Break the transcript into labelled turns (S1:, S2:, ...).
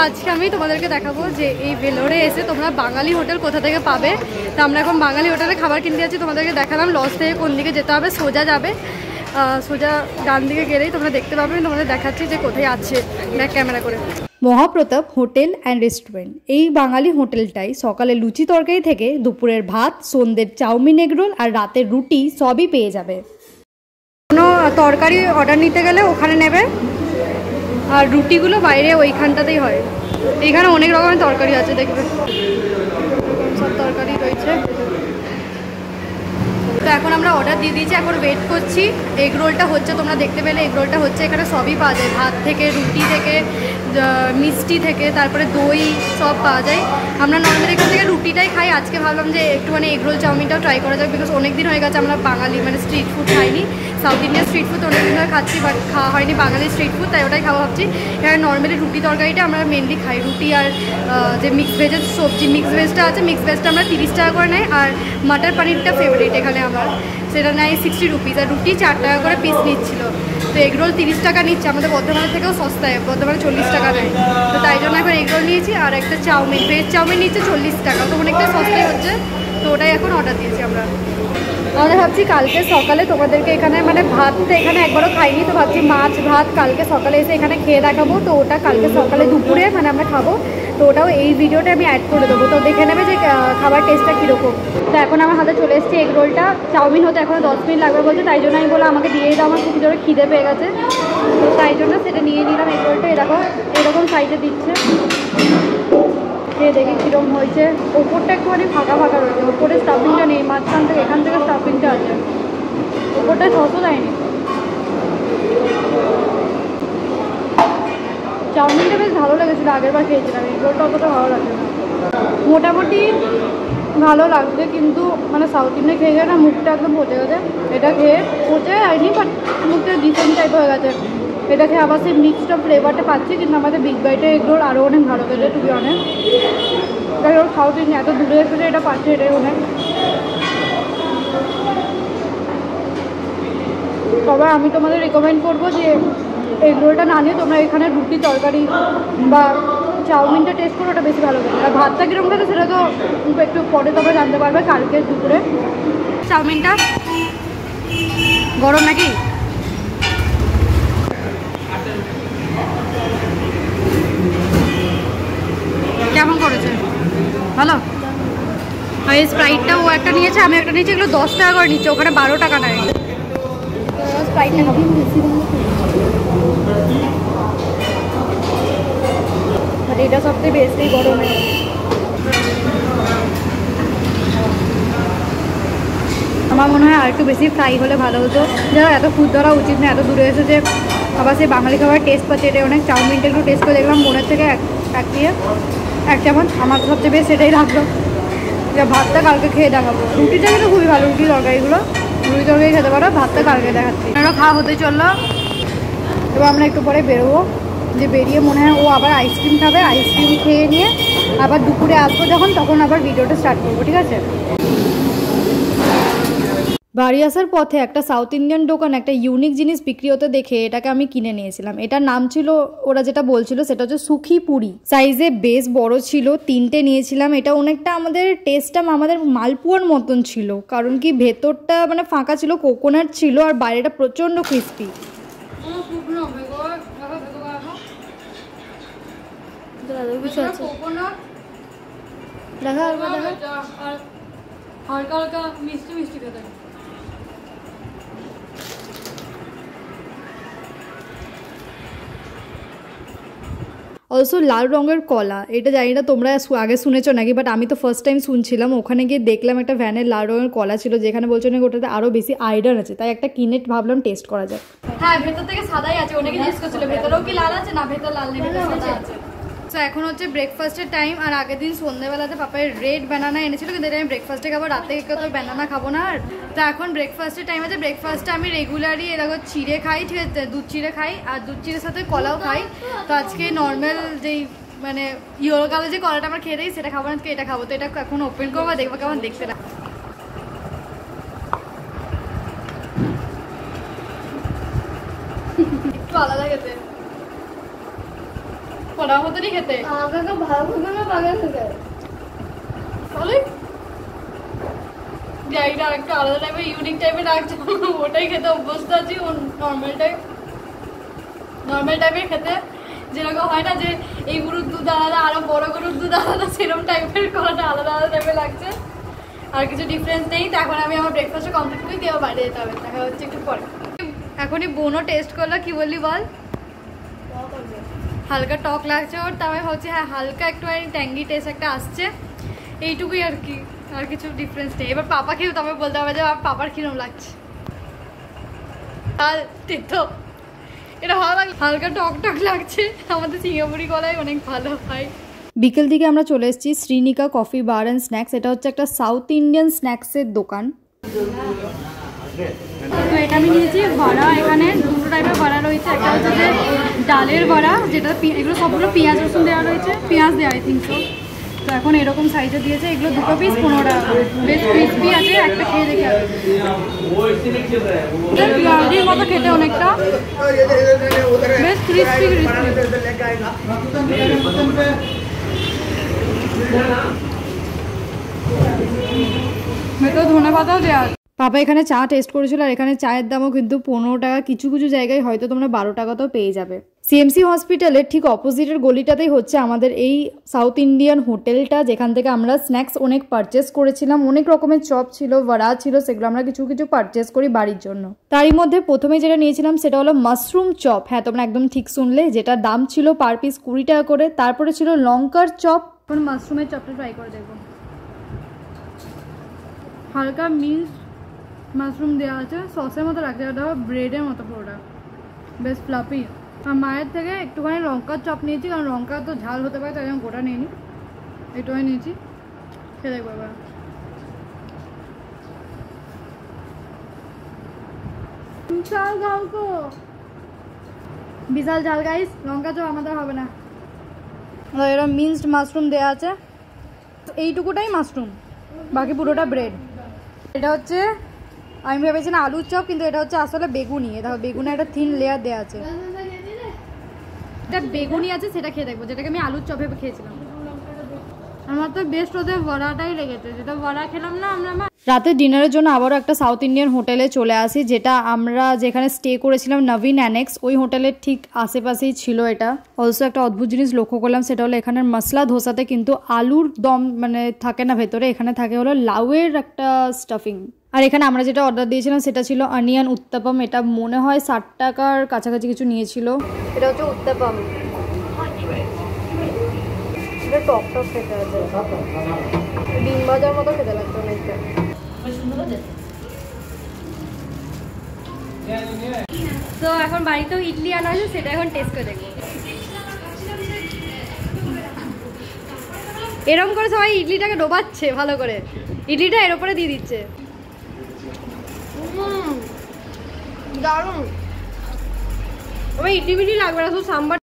S1: আজকে আমি তোমাদেরকে দেখাবো যে এই ভেলোরে এসে তোমরা বাঙালি হোটেল কোথা থেকে পাবে। তো আমরা এখন বাঙালি হোটেলে খাবার কিনতে যাচ্ছি। তোমাদেরকে দেখালাম লজ থেকে কোন দিকে যেতে হবে। সোজা যাবে, সোজা ডান দিকে গেলেই তোমরা দেখতে পাবে। তোমাদের দেখাচ্ছি যে কোথায় আছে ব্যাক ক্যামেরা করে। মহাপ্রতাপ হোটেল অ্যান্ড রেস্টুরেন্ট, এই বাঙালি হোটেলটাই সকালে লুচি তরকারি থেকে দুপুরের ভাত, সন্ধ্যের চাউমিন, এগরোল আর রাতের রুটি সবই পেয়ে যাবে। কোনো তরকারি অর্ডার নিতে গেলে ওখানে নেবে, আর রুটিগুলো বাইরে ওইখানটাতেই হয়। এইখানে অনেক রকমের তরকারি আছে, দেখবে সব তরকারি রয়েছে। তো এখন আমরা অর্ডার দিয়ে দিয়েছি, এখন ওয়েট করছি। এগ রোলটা হচ্ছে, তোমরা দেখতে পেলে এগ রোলটা হচ্ছে। এখানে সবই পাওয়া যায়, ভাত থেকে, রুটি থেকে, মিষ্টি থেকে, তারপরে দই সব পাওয়া যায়। আমরা নর্মালি এখান থেকে রুটিটাই খাই। আজকে ভাবলাম যে একটুখানি এগ রোল চাউমিনটাও ট্রাই করা যাক, বিকজ অনেক দিন হয়ে গেছে আমরা বাঙালি মানে স্ট্রিট ফুড খাইনি। সাউথ ইন্ডিয়ান স্ট্রিট ফুড অনেক দিন ধরে খাচ্ছি, বাট খাওয়া হয়নি বাঙালি স্ট্রিট ফুড, তাই ওটাই খাওয়া ভাবছি। এখানে নর্মালি রুটি তরকারিটা আমরা মেনলি খাই, রুটি আর যে মিক্স ভেজের সবজি, মিক্স ভেজটা আছে, মিক্স ভেজটা আমরা 30 টাকা করে নেই। আর মাটার পানিরটা ফেভারিট এখানে আমার, সেটা নেয় 60 রুপিস। আর রুটি 4 টাকা করে পিস নিচ্ছিল। তো এগরোল 30 টাকা নিচ্ছে, আমাদের বর্ধমানের থেকেও সস্তায়, বর্ধমানে 40 টাকা নেয়। তো তাই জন্য এখন এগরোল নিয়েছি। আর একটা চাউমিন, ভেজ চাউমিন নিচ্ছে 40 টাকা, তো অনেকটা সস্তায় হচ্ছে। তো ওটাই এখন অর্ডার দিয়েছি আমরা। আমরা ভাবছি কালকে সকালে তোমাদেরকে এখানে মানে ভাতটা এখানে একবারও খাইনি, তো ভাবছি মাছ ভাত কালকে সকালে এসে এখানে খেয়ে দেখাবো। তো ওটা কালকে সকালে দুপুরে মানে আমরা খাবো, তো ওটাও এই ভিডিওটা আমি অ্যাড করে দেবো। তো দেখে নেবে যে খাবার টেস্টটা কীরকম। তো এখন আমার হাতে চলে এসেছে এগ রোলটা। চাউমিন হতে এখনও 10 মিনিট লাগবে বলছে, তাই জন্য আমি বললাম আমাকে দিয়ে দাও, আমার খুব জোরে খিদে পেয়ে গেছে। তো তাই জন্য সেটা নিয়ে নিলাম এগ রোলটা। এরকম সাইজে দিচ্ছে, খেয়ে দেখি কীরকম হয়েছে। ওপরটা একটুখানি ফাঁকা ফাঁকা রয়েছে, ওপরে স্টাফিংটা নেই, মাঝখান থেকে এখান থেকে স্টাফিংটা আছে, ওপরটা সসও দেয়নি। চাউমিনটা বেশ ভালো লেগেছিলো, আগের বার খেয়েছিলাম। এগুলোটা অতটা ভালো লাগছে না, মোটামুটি ভালো লাগছে, কিন্তু মানে সাউথ ইন্ডিয়া খেয়ে গেলে না মুখটা একদম পচে গেছে। এটা খেয়ে পচে যায়নি, বাট মুখটা ডিসেন্ট টাইপ হয়ে গেছে। এটা খেয়ে আবার সেই মিক্সড ফ্লেভারটা পাচ্ছি, কিন্তু আমাদের বিগ বাইটে এগুলোর আরও অনেক ভালো খেতে, টু বি অনেস্ট। তাই ওর সাউথ ইন্ডিয়া এত দূরে এসে এটা পাচ্ছে, এটাই অনেক। তবে আমি তোমাদের রেকমেন্ড করবো যে এগ রোলটা না নিয়ে তোমরা এখানে রুটি তরকারি বা চাউমিনটা টেস্ট করো, ওটা বেশি ভালো খেতে। আর ভাতটা কীরকম খেতে সেটা তো একটু পরে তোমরা জানতে পারবে কালকে দুপুরে। চাউমিনটা গরম নাকি? কেমন করেছে? ভালো। আর এই স্প্রাইটটা ও একটা নিয়েছে, আমি একটা নিয়েছি। এগুলো 10 টাকা করে নিচ্ছে, ওখানে 12 টাকা নেয়। স্প্রাইটটা এটা সবথেকে বেশি গরমে। আমার মনে হয় আর একটু বেশি ফ্রাই হলে ভালো হতো। যারা এত ফুড ধরা উচিত না, এত দূরে এসেছে আবার সেই বাঙালি খাবার টেস্ট পাচ্ছে। এটা অনেক। চাউমিনটা একটু টেস্ট করে দেখলাম, মনের থেকে এক দিয়ে 1 চামচ। আমার সবচেয়ে বেশি সেটাই রাখলো। ভাতটা কালকে খেয়ে দেখাবো। রুটিটা কিন্তু খুবই ভালো, রুটি তরকারিগুলো, রুটি তরকারি খেতে পারো। ভাতটা কালকে দেখাচ্ছি। আমরা খাওয়া হতে চললো, এবার আমরা একটু পরে বেরোবো। যে বেরিয়ে মনে হয় ও আবার আইসক্রিম খাবে, আইসক্রিম খেয়ে নিয়ে আবার দুপুরে আসবো যখন, তখন আবার ভিডিওটা স্টার্ট করবো, ঠিক আছে? বাড়ি আসার পথে একটা সাউথ ইন্ডিয়ান দোকান একটা ইউনিক জিনিস বিক্রি হতে দেখে এটাকে আমি কিনে নিয়েছিলাম। এটার নাম ছিল, ওরা যেটা বলছিল সেটা হচ্ছে সুখি পুরি। সাইজে বেশ বড় ছিল, 3টে নিয়েছিলাম। এটা অনেকটা আমাদের টেস্টটা আমাদের মালপুয়ার মতন ছিল, কারণ কি ভেতরটা মানে ফাঁকা ছিল, কোকোনাট ছিল, আর বাইরেটা প্রচণ্ড ক্রিস্পি। হালকা হালকা মিষ্টি মিষ্টি খেতে। অলসো লাল রঙের কলা, এটা জানি না তোমরা আগে শুনেছো নাকি, বাট আমি তো ফার্স্ট টাইম শুনছিলাম। ওখানে গিয়ে দেখলাম একটা ভ্যানের লাল রঙের কলা ছিল, যেখানে বলছো নাকি ওটাতে আরও বেশি আয়রন আছে, তাই একটা কিনে ভাবলাম টেস্ট করা যায়। হ্যাঁ, ভেতর থেকে সাদাই আছে। অনেকে জিজ্ঞেস করছিল ভেতরেও কি লাল আছে, না ভেতর লাল নেই, সাদা আছে। তো এখন হচ্ছে ব্রেকফাস্টের টাইম। আর আগের দিন সন্ধ্যেবেলাতে পাপায় রেড ব্যানানা এনেছিল, কিন্তু এটা আমি ব্রেকফাস্টে খাবো, রাতে তো ব্যানানা খাবো না। আর তো এখন ব্রেকফাস্টের টাইম আছে। ব্রেকফাস্টে আমি রেগুলারই এরকম চিড়ে খাই, ঠিক আছে, দুধ চিড়ে খাই, আর দুধ চিড়ের সাথে কলাও খাই। তো আজকে নর্মাল যেই মানে ইয়েলো কালার যে কলাটা আমরা খেয়ে দিই সেটা খাবো না, আজকে এটা খাবো। তো এটা এখন ওপেন করবো, দেখবো কেমন দেখতে। একটু আলাদা খেতে। ছড়া মতনই খেতে।
S2: ভালো খেতে না বাগে খেতে
S1: বলে জায়গাটা একটা আলাদা টাইপের ইউনিক টাইপের লাগছে, ওটাই খেতে অভ্যস্ত আছি। নর্মাল টাইপের খেতে যেরকম হয় না যে এই গরুর দুধ আলাদা আরো বড় গরুর দুধ আলাদা, সেরকম টাইপের করাটা আলাদা আলাদা টাইপের লাগছে। আর কিছু ডিফারেন্স নেই। তো এখন আমি আমার ব্রেকফাস্টে কমপ্লিট করি, দিয়ে বাইরে যেতে হবে। দেখা হচ্ছে একটু পরে। এখনই বোনও টেস্ট করলো, কি বললি বল? হালকা টক লাগছে ওর, তাও আমি ভাবছি হ্যাঁ হালকা একটু ট্যাঙ্গি টেস্ট একটা আসছে, এইটুকুই আর কি, আর কিছু ডিফারেন্স নেই। এবার পাপা খেয়েও তবে বলতে হবে যে পাপার কিরম লাগছে। আর তো এটা ভালো লাগে, হালকা টক টক লাগছে। আমাদের সিঙ্গাপুরি কলাই অনেক ভালো হয়। বিকেল দিকে আমরা চলে এসেছি Shrinika coffee bar and snacks. এটা হচ্ছে একটা সাউথ ইন্ডিয়ান স্ন্যাক্সের দোকান। তো এটা আমি নিয়েছি বড়া। এখানে দুটো টাইপের বড়া রয়েছে, একটা হচ্ছে যে ডালের বড়া, যেটা এগুলো সবগুলো পেঁয়াজ রসুন দেওয়া রয়েছে, পেঁয়াজ দেওয়া আই থিঙ্ক সো। তো এখন এরকম সাইজে দিয়েছে, এগুলো দুটো পিস 15 টাকা, বেশ ক্রিসপি আছে। একটা খেয়ে দেখে পেঁয়াজির মতো খেতে অনেকটা, বেশ ক্রিসপি ক্রিসপি। ভেতরে ধনে পাতাও দেওয়া আছে। পাপা এখানে চা টেস্ট করেছিল, আর এখানে চায়ের দামও কিন্তু 15 টাকা, কিছু কিছু জায়গায় হয়তো তোমরা 12 টাকাতেও পেয়ে যাবে। সিএমসি হসপিটালের ঠিক অপোজিটের গলিটাতেই হচ্ছে আমাদের এই সাউথ ইন্ডিয়ান হোটেলটা, যেখান থেকে আমরা স্ন্যাক্স অনেক পারচেস করেছিলাম। অনেক রকমের চপ ছিল, বড়া ছিল, সেগুলো আমরা কিছু কিছু পারচেস করি বাড়ির জন্য। তারই মধ্যে প্রথমে যেটা নিয়েছিলাম সেটা হলো মাশরুম চপ। হ্যাঁ, তোমরা একদম ঠিক শুনলে, যেটা দাম ছিল পার পিস 20 টাকা করে। তারপরে ছিল লঙ্কার চপ। এখন মাশরুমের চপটা ট্রাই করে দেখবো। হালকা মিক্স মাশরুম দেওয়া আছে, সসের মতো লাগছে, এটা ব্রেডের মতো পুরোটা, বেশ ফ্লাফি। আর মায়ের থেকে একটুখানি লঙ্কার চপ নিয়েছি, কারণ লঙ্কা তো ঝাল হতে পারে, তাই জন্য গোটা নিইনি, এটাই নিয়েছি। খেয়ে দেখবো এবার। বিশাল ঝাল গাইস, লঙ্কা চপ আমাদের হবে না। এরকম মিক্সড মাশরুম দেওয়া আছে, এইটুকুটাই মাশরুম, বাকি পুরোটা ব্রেড। এটা হচ্ছে, আমি ভেবেছি না আলুর চপ, কিন্তু এটা হচ্ছে আসলে বেগুনি। দেখো বেগুনে একটা থিন লেয়ার দেওয়া আছে, এটা বেগুনি আছে, সেটা খেয়ে দেখবো, যেটাকে আমি আলুর চপ ভেবে খেয়েছিলাম। আমার তো বেস্ট ওদের বড়াটাই লেগেছে, যেটা বড়া খেলাম না আমরা। রাতে ডিনারের জন্য আবারও একটা সাউথ ইন্ডিয়ান হোটেলে চলে আসি, যেটা আমরা যেখানে স্টে করেছিলাম নবীন অ্যানেক্স, ওই হোটেলের ঠিক আশেপাশেই ছিল এটা। অলসো একটা অদ্ভুত জিনিস লক্ষ্য করলাম, সেটা হলো এখানের মশলা ধোসাতে কিন্তু আলুর দম মানে থাকে না ভেতরে, এখানে থাকে হলো লাউয়ের একটা স্টাফিং। আর এখানে আমরা যেটা অর্ডার দিয়েছিলাম সেটা ছিল অনিয়ন উত্তাপাম। এটা মনে হয় 60 টাকার কাছাকাছি কিছু নিয়েছিল। এটা হচ্ছে উত্তাপাম, এটা টক টক খেতে আছে, ডিম ভাজার মতো খেতে লাগছে অনেকটা। তো এখন বাড়িতেও ইডলি আনা হয়েছে, সেটা এখন টেস্ট করে দেখবো। এরকম করে সবাই ইডলিটাকে ডোবাচ্ছে ভালো করে, ইডলিটা এর উপরে দিয়ে দিচ্ছে। দারুণ। আমার ইডলি বিডলি লাগবে না, শুধু সাম্বার